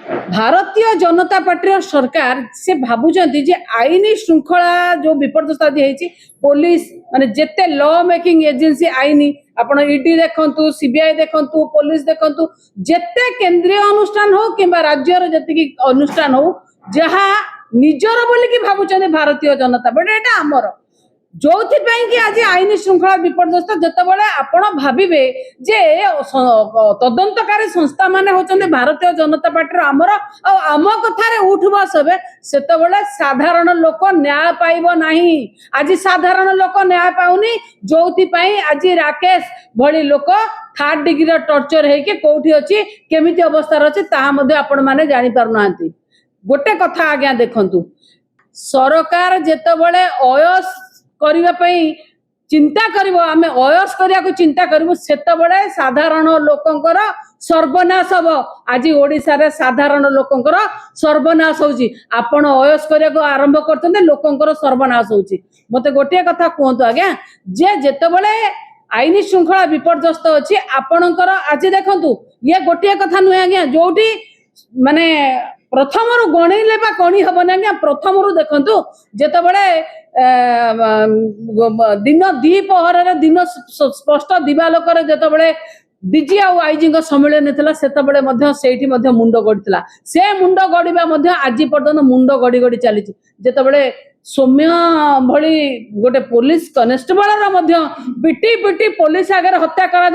Bharatiya Janata party सरकार से भावुंट जे आईन श्रृंखला जो विपर्यस्त पुलिस माने जेते लॉ मेकिंग एजेंसी आईन आपण ईडी देखंतु सीबीआई देखंतु पुलिस देखंतु जेते केंद्रीय अनुष्ठान हो कि राज्यर जति अनुष्ठान हो जहा निजर बोली कि भावुं भारतीय जनता पार्टी एटा आमर जो कि आज आईन श्रृंखला विपर्यस्त जितेबाला आपण भाविबे जे तदंतकारी संस्था माने होचंदे भारतीय जनता पार्टी आमर आम कथार उठ बस हे सेतबेले साधारण लोक न्याय पाइब नाही। आज साधारण लोक न्याय पाउनी जो आज राकेश भली लोक 3rd डिग्री टर्चर है कोठी अच्छी केमिति अवस्था अच्छे ताहा आपण माने जानि पारुना। गोटे कथा आज्ञा देखंतु सरकार जेतेबेले अयस करबा पई चिंता करिवो आमे अयस करिया को चिंता करिवो सेतेबेले साधारण लोकंकर सर्वनाश हबो। आज ओडिसा रे साधारण लोकंकर सर्वनाश होउची आपण अयस करिया को आरंभ करतने लोकंकर सर्वनाश होउची। मते गोटे कथा कहंतु आज्ञा जे जेतेबेले आईन श्रृंखला विपर्यस्त अछि आपणकर आज देखंतु ये गोटे कथा नुहे आज्ञा जोठी माने प्रथम रु गणिले बा कणी हबो ना आज्ञा। प्रथम रु देखंतु जेतेबेले दिन द्विपहर दिन स्पष्ट दिवालोक जेतेबेले डीजी आ आईजी सम्मेलन था से मुंड गड़ी से मुंड गड़ा आज पर्यटन मुंड गड़ी गड़ी चली जितेबले सौम्य भली गोटे पुलिस कनेस्टेबल पिटी पिटी पुलिस आगे हत्या करा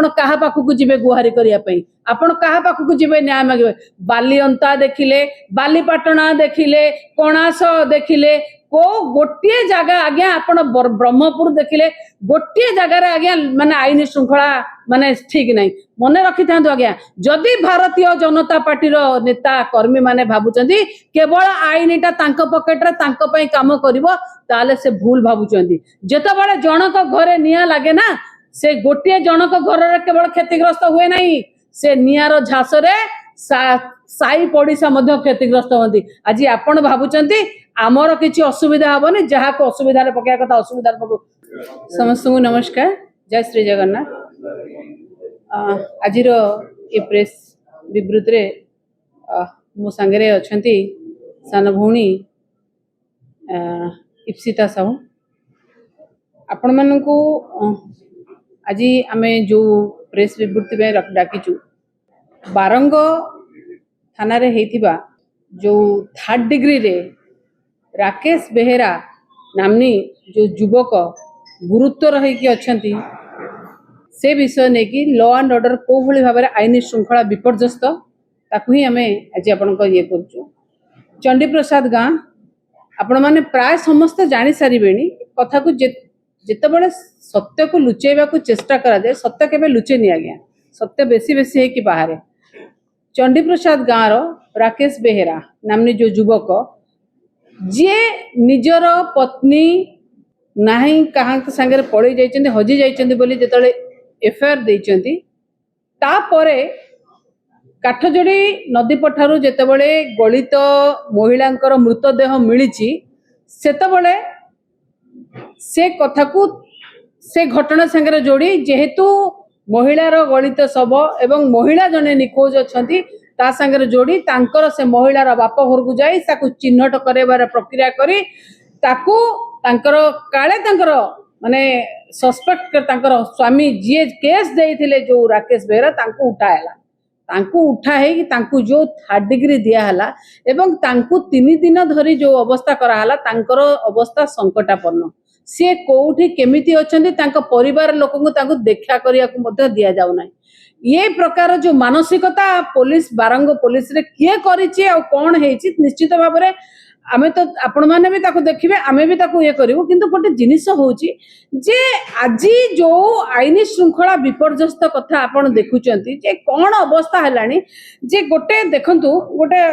कहा पाखक जीवे गुहारी करने आपण कहा पाखक जीवे न्याय मागे बालीअंता देखिले बालीपाटना देखिले कणास देखिले को गोटे जगह आज्ञा आपण ब्रह्मपुर देखिले गोटे जगार आज्ञा माने आईन श्रृंखला माने ठीक नहीं मन रखी था आज्ञा। जदि भारतीय जनता पार्टी नेता कर्मी माने भावुचंदी केवल आईनटा तांको पॉकेट रे तांको पई काम करिवो ताले से भूल भावुचंदी। जेतेबेले जनक घरे निया लागे ना से गोटे जनक घर रे केवल क्षतिग्रस्त हुए नहीं से नियार झास रे साई पड़िशा मध्य क्षतिग्रस्त होती। आज आपण भावुचंदी आमर किसी असुविधा हेनी जहाँ को असुविधा पकड़ा कथा असुविधा समस्त को नमस्कार जय श्री जगन्नाथ। आज ये प्रेस विवृत्ति मो सांगे अच्छा सान भौणी इप्सिता साहू आपण मान को आज आम जो प्रेस विवृत्ति डाकिचु बारंग थाना रे हेतिबा जो 3rd डिग्री रे राकेश बेहेरा नामनी जो युवक गुरुत्वर होगी अच्छा से विषय नहीं कि लॉ एंड ऑर्डर को भली भाव में आईन श्रृंखला विपर्यस्त ताकू ही आम आज आपण ये कर चंडी प्रसाद गाँ आपण मैंने प्राय समस्त जानी सारे कथा को जितेबले सत्य को लुचेवा को चेष्टा करा जाए सत्य केबे लुचे नहीं आज्ञा सत्य बेसी बेसी है कि बाहर चंडी प्रसाद गाँव राकेश बेहेरा नामनी जो युवक जे निजर पत्नी नाही कहाँ सांगे पड़े जाइछन्ते हजि जाइछन्ते बोली जेतले एफआईआर देइछन्ती तापरे काठजोड़ी नदी पठारु जेतेबेले गलित महिलांकर मृतदेह मिलिछि सेतेबेले से कथा को से घटना सांगे जोड़ी जेहेतु महिलार गलित शव एवं महिला जने निखोज अछन्ती ता संगे जोड़ी तांकर से महिलार बाप घर को जाई ताकू चिन्हट करबार प्रक्रिया करी ताकू तांकर काले तांकर माने सस्पेक्ट कर तांकर स्वामी जे केस देइथिले जो राकेश बेहरा तांकू उठायला तांकू उठा है कि तांकू जो 3rd डिग्री दिया हला एवं तांकू 3 दिन धरी जो अवस्था करा हला तांकर अवस्था संकटापन्न सी कोठी केमिति अछन्ती तांको परिवार लोक को तांको देखा करिया को मध्य दिया जाउ नै। ये प्रकार जो मानसिकता पुलिस बारंग पुलिस रे किए करिछि आ कोन हेछि निश्चित भाव में आमे तो आपण माने भी ताको देखिबे आमे भी ताको ये करिवो किंतु गोटे जिनिस होउछि जे आज जो आईन श्रृंखला विपर्यस्त कथा आपण देखुचंती जे कोन अवस्था हलानी जे गोटे देखंतु गोटे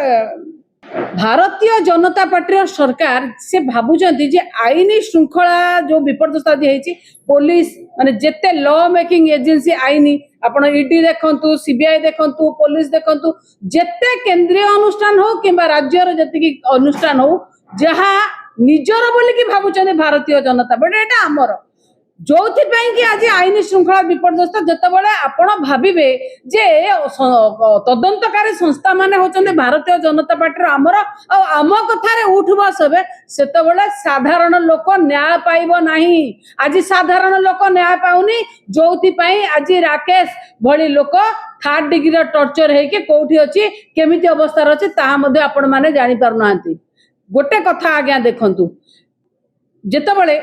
भारतीय जनता पार्टी सरकार से भावुंट जे आईन श्रृंखला जो विपर्यस्त पुलिस माने जेते लॉ मेकिंग एजेंसी आईन आपण ईडी देखंतु सीबीआई देखंतु पुलिस देखंतु जेते केंद्रीय अनुष्ठान हो कि राज्यर जति अनुष्ठान हो जहाँ निजर बोली कि भावुं भारतीय जनता पार्टी एटा आमर जो कि आज आईन श्रृंखला विपर्यस्त जितेबाला आपण भाविबे जे तदंतकारी संस्था माने होचंदे भारतीय जनता पार्टी आमर आम कथार उठ बस हे सेतबेले साधारण लोक न्याय पाइब नाही। आज साधारण लोक न्याय पाउनी जो आज राकेश भली लोक 3rd डिग्री टर्चर है कि कोठी अछि केमिति अवस्था अछि ताहा मध्ये आपण माने जानि पारु नांती। गोटे कथा आज्ञा देखंतु जेतबेले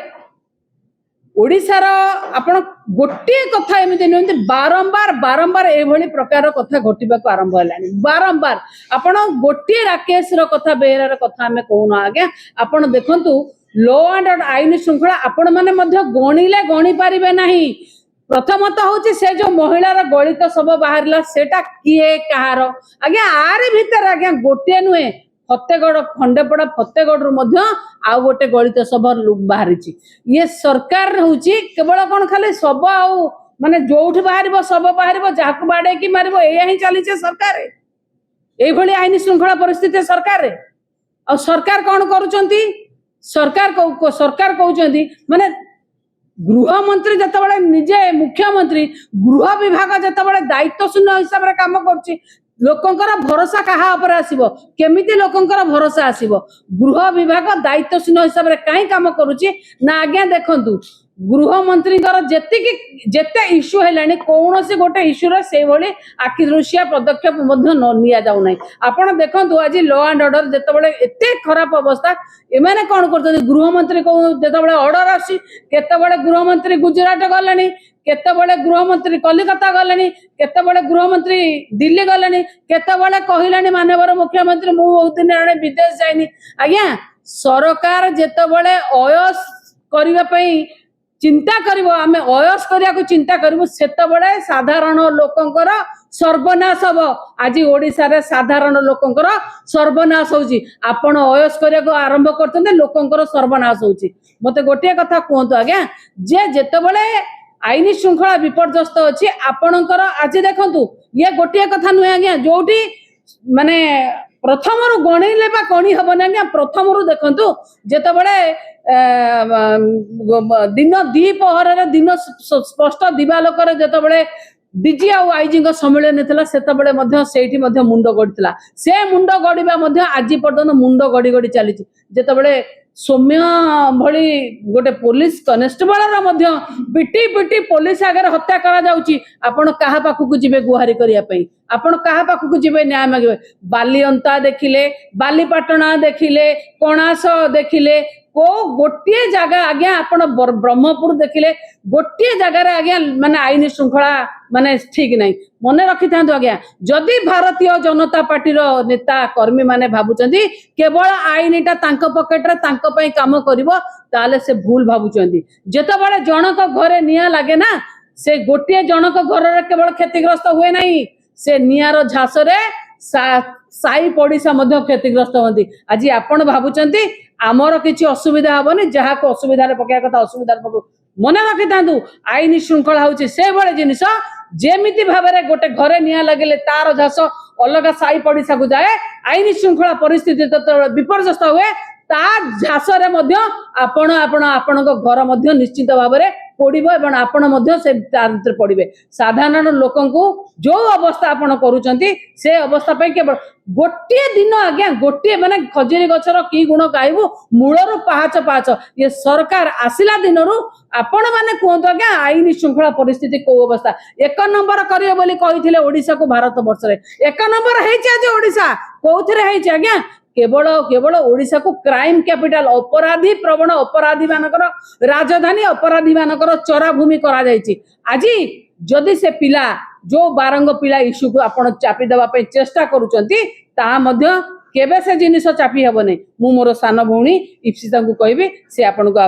ओडिशार आपण गोटे कथा एमती नुहति बारंबार बारंबार एभली प्रकार कथा घटिबा आरंभ हेलानी बारंबार आपण गोटे राकेश रो कथा बेहरार कथा हमें कहूना आज्ञा आपण देखंतु लॉ एंड ऑर्डर आईन श्रृंखला आपण माने मध्य गणिले गणि पारिबे नाही। प्रथमतः होची से जो महिलार गलित सब बाहरला सेटा किए कहार आज्ञा आरे भीतर आज्ञा गोटे नुहे फतेगढ़ खंडेपड़ा फतेगढ़ आउ गोटे गलित सभा बाहरी ये सरकार हूँ केवल कौन खाली सब आउ माने जो बाहर सब बाहर जहाँ बाड़े कि मार ही चली सरकार ये आईन श्रृंखला परिस्थिति सरकार आ सरकार कौन करुँच सरकार कहते माने गृह मंत्री जिते निजे मुख्यमंत्री गृह विभाग जिते दायित्व शून्य हिसाब से कम कर लोकंकर भरोसा कहा पर आसीबो केमिति लोकंकर भरोसा आसीबो गृह विभाग दायित्व शून्य हिसाब से कहीं काम करुची ना आज्ञा देखंतु गृह मंत्री जेते इश्यू हेलानी कौन से गोटे इश्यू रे से भली आखि दृश्य पदक्षेप मध्य न निया जाउ नै। आपण देखंतु आज लॉ एंड ऑर्डर जेतेबेले एते खराब अवस्था एमाने कोन करथि गृह मंत्री को जेतेबेले ऑर्डर आसी केतेबेले गृह मंत्री गुजरात गलेनी केतेबेले गृह मंत्री कलिकता गलेनी केतेबेले गृह मंत्री दिल्ली गलेनी केतेबेले कहिलानी माननीय मुख्यमंत्री मु बहुत दिन आने विदेश जाइनी आज्ञा सरकार जेतेबेले अयस करिवा पई चिंता करिवो आमे अयस करिया को चिंता करिवो सेतेबेले साधारण लोकंकर सर्वनाश हबो। आज ओडिसा रे साधारण लोकंकर सर्वनाश होउची आपण अयस करिया को आरंभ करतंदे लोकंकर सर्वनाश होउची। मते गोटे कथा कहंतु आज्ञा जे जेतेबेले आईन श्रृंखला विपर्यस्त अच्छी आपणकर आज देखंतु ये गोटे कथा नुहे आज्ञा जोटी माने प्रथम रु गणिले बा गणि हबो ना आज्ञा प्रथम रु देखंतु जेतेबेले दिन द्विपहर रे दिन स्पष्ट दिवालोक रे जेतेबेले डीजी आ आईजी सम्मेलन थला सेतेबेले मध्य सेठी मध्य मुंड गड़ितला से मुंड गड़िबा मध्य आज पर्यंत मुंड गड़ी गड़ी चली जेतेबेले सौम्य भली गोटे पुलिस कनेस्टेबल पिटी पिटी पुलिस आगे हत्या करा जाउची आपण कहा पाखु जिबे गुहारी करिया पई आपण कहा पाखु जिबे न्याय मागिबे बालीअंता देखिले बालीपाटना देखिले कणास देखिले को गोटे जगह आज्ञा आपण ब्रह्मपुर देखिले गोटे जगह आज्ञा माने आईन श्रृंखला माने ठीक नहीं मन रखी था आज्ञा जदि भारतीय जनता पार्टी रो नेता कर्मी माने भाबुचंदी केवल आईनटा तांको पॉकेट रे तांको पई काम करिवो ताले से भूल भाबुचंदी जेतेबेले जनक घरे निया लागे ना से गोटे जनक घर रे केवल क्षतिग्रस्त हुए नहीं से नियार झास रे साई पड़िसा मध्य क्षतिग्रस्त होती। आज आपण भाबुचंदी आमर किसी असुविधा हेनी जहाँ को असुविधा पकड़ा कथा असुविधा मन रखी था आईन श्रृंखला हूँ से भाई जिनिस जेमिति भाव में गोटे घरे निया लगे तार झास अलग साई पड़िशा को जाए आईन श्रृंखला परिस्थिति विपर्यस्त हुए ता झास आपण घर निश्चित भाव में पड़ो एवं आपण से पड़े साधारण लोक जो अवस्था आपण करुँच से अवस्था केवल गोटे दिन आज्ञा गोटे माने खजुरी गछर की गुण गायबू मूलर पाहाच पाहाच ये सरकार आसिला दिन आपण माने कहतु आज्ञा आईन श्रृंखला परिस्थिति को अवस्था 1 नंबर करियो बोली कहिथिले ओडिसा को भारत वर्ष रे 1 नंबर हेछि आज ओडिसा कोउथरे हेछि आज्ञा केवल केवल ओडिसा को क्राइम कैपिटल अपराधी प्रवण अपराधी मानकर राजधानी अपराधी मानकर चराभूमि करा जायछि। आज जदि से पिला जो बारंग पिला इश्यू को आपण चापी देबा पे चेष्टा करूचंती ता मध्य केबे से जिनिस चापी हेबो नै मु मोर सान भौणी इप्सिता को कहबी से आपण को